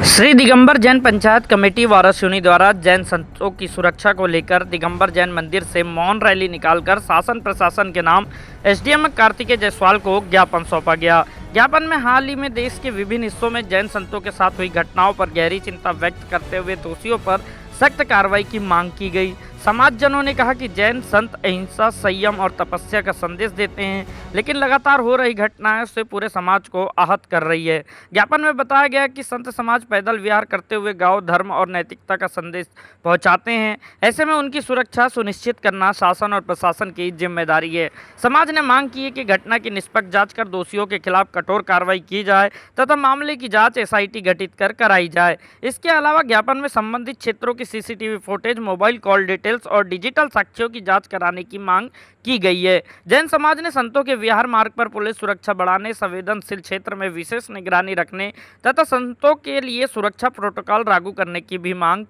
Shri Digambar Jain panchayat committee Varanasi द्वारा जैन संतों की सुरक्षा को लेकर दिगंबर जैन मंदिर से मौन रैली निकालकर शासन प्रशासन के नाम एसडीएम कार्तिकेय जायसवाल को ज्ञापन सौंपा गया। ज्ञापन में हाल ही में देश के विभिन्न हिस्सों में जैन संतों के साथ हुई घटनाओं पर गहरी चिंता व्यक्त करते हुए दोषियों पर सख्त कार्रवाई की मांग की गई। समाजजनों ने कहा कि जैन संत अहिंसा, संयम और तपस्या का संदेश देते हैं, लेकिन लगातार हो रही घटनाएं उससे पूरे समाज को आहत कर रही है। ज्ञापन में बताया गया कि संत समाज पैदल विहार करते हुए गांव धर्म और नैतिकता का संदेश पहुंचाते हैं। ऐसे में उनकी सुरक्षा सुनिश्चित करना शासन और प्रशासन की जिम्मेदारी है। समाज ने मांग की है कि घटना की निष्पक्ष जांच कर दोषियों के खिलाफ कठोर कार्रवाई की जाए तथा मामले की जाँच एसआईटी गठित कर कराई जाए। इसके अलावा ज्ञापन में संबंधित क्षेत्रों की CCTV footage, mobile call details और डिजिटल साक्ष्यों की जांच कराने की मांग की गई है। जैन समाज ने संतों के विहार मार्ग पर पुलिस सुरक्षा बढ़ाने, संवेदनशील क्षेत्र में विशेष निगरानी रखने तथा संतों के लिए सुरक्षा प्रोटोकॉल लागू करने की भी मांग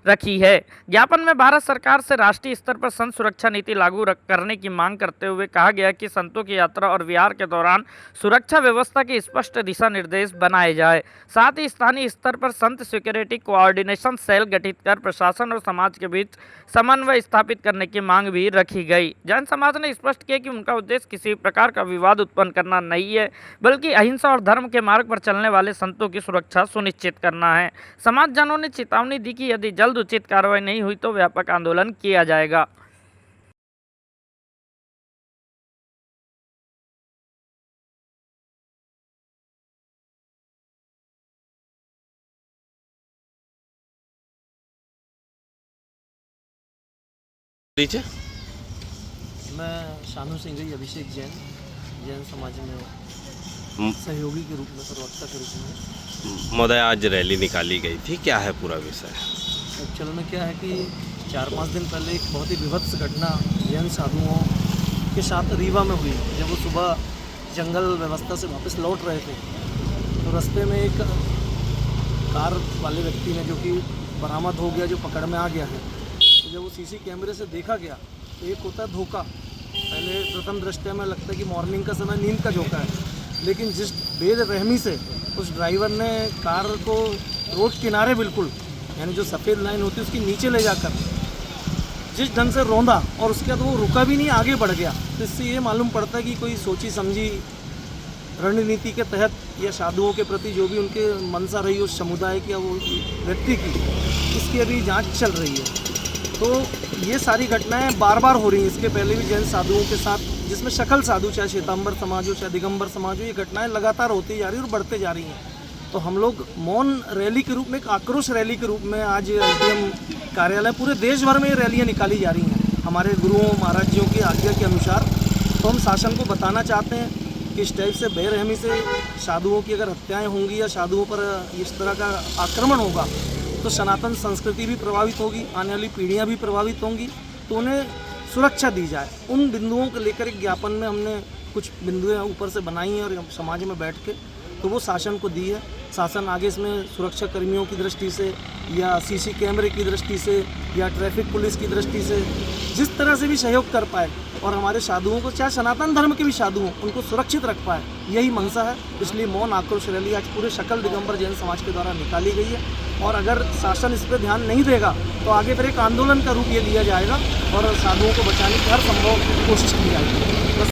रखी है। ज्ञापन में भारत सरकार से राष्ट्रीय स्तर पर संत सुरक्षा नीति लागू करने की मांग करते हुए कहा गया कि संतों की यात्रा और विहार के दौरान सुरक्षा व्यवस्था के स्पष्ट दिशा निर्देश बनाए जाए। साथ ही स्थानीय स्तर पर संत सिक्योरिटी कोऑर्डिनेशन सेल गठित कर प्रशासन और समाज के बीच समन्वय स्थापित करने की मांग भी रखी गई। जैन समाज ने स्पष्ट किया कि उनका उद्देश्य किसी प्रकार का विवाद उत्पन्न करना नहीं है, बल्कि अहिंसा और धर्म के मार्ग पर चलने वाले संतों की सुरक्षा सुनिश्चित करना है। समाजजनों ने चेतावनी दी कि यदि जल्द उचित कार्रवाई नहीं हुई तो व्यापक आंदोलन किया जाएगा। नीचे मैं शानू सिंह जी अभिषेक जैन जैन समाज में सहयोगी के रूप में, प्रवक्ता के रूप में। महोदय, आज रैली निकाली गई थी, क्या है पूरा विषय? एक्चुअल में क्या है कि 4-5 दिन पहले एक बहुत ही विभत्स घटना जैन साधुओं के साथ रीवा में हुई। जब वो सुबह जंगल व्यवस्था से वापस लौट रहे थे तो रास्ते में एक कार वाले व्यक्ति ने, जो कि बरामद हो गया, जो पकड़ में आ गया है, तो जब वो सीसी कैमरे से देखा गया तो एक होता है धोखा। पहले प्रथम दृष्टया में लगता है कि मॉर्निंग का समय नींद का झोंका है, लेकिन जिस बेरहमी से उस ड्राइवर ने कार को रोड किनारे, बिल्कुल यानी जो सफ़ेद लाइन होती है उसके नीचे ले जाकर जिस ढंग से रौंदा, और उसके बाद वो रुका भी नहीं, आगे बढ़ गया, तो इससे ये मालूम पड़ता है कि कोई सोची समझी रणनीति के तहत या साधुओं के प्रति जो भी उनके मंशा रही उस समुदाय की या वो व्यक्ति की, इसकी अभी जांच चल रही है। तो ये सारी घटनाएं बार बार हो रही हैं। इसके पहले भी जैन साधुओं के साथ, जिसमें शकल साधु, चाहे श्वेतांबर समाज हो चाहे दिगंबर समाज हो, ये घटनाएं लगातार होती जा रही हैं और बढ़ते जा रही हैं। तो हम लोग मौन रैली के रूप में, एक आक्रोश रैली के रूप में आज एसडीएम कार्यालय, पूरे देश भर में ये रैलियाँ निकाली जा रही हैं हमारे गुरुओं महाराजियों की आज्ञा के अनुसार। तो हम शासन को बताना चाहते हैं कि इस टाइप से बेरहमी से साधुओं की अगर हत्याएँ होंगी या साधुओं पर इस तरह का आक्रमण होगा तो सनातन संस्कृति भी प्रभावित होगी, आने वाली पीढ़ियां भी प्रभावित होंगी। तो उन्हें सुरक्षा दी जाए, उन बिंदुओं को लेकर एक ज्ञापन में हमने कुछ बिंदुएं ऊपर से बनाई हैं और समाज में बैठ के तो वो शासन को दी है। शासन आगे इसमें सुरक्षा कर्मियों की दृष्टि से या सीसी कैमरे की दृष्टि से या ट्रैफिक पुलिस की दृष्टि से जिस तरह से भी सहयोग कर पाए और हमारे साधुओं को, चाहे सनातन धर्म के भी साधु हों, उनको सुरक्षित रख पाए, यही मंशा है। इसलिए मौन आक्रोश रैली आज पूरे शकल दिगंबर जैन समाज के द्वारा निकाली गई है। और अगर शासन इस पर ध्यान नहीं देगा तो आगे फिर एक आंदोलन का रूप ये लिया जाएगा और साधुओं को बचाने की हर संभव कोशिश की जाएगी।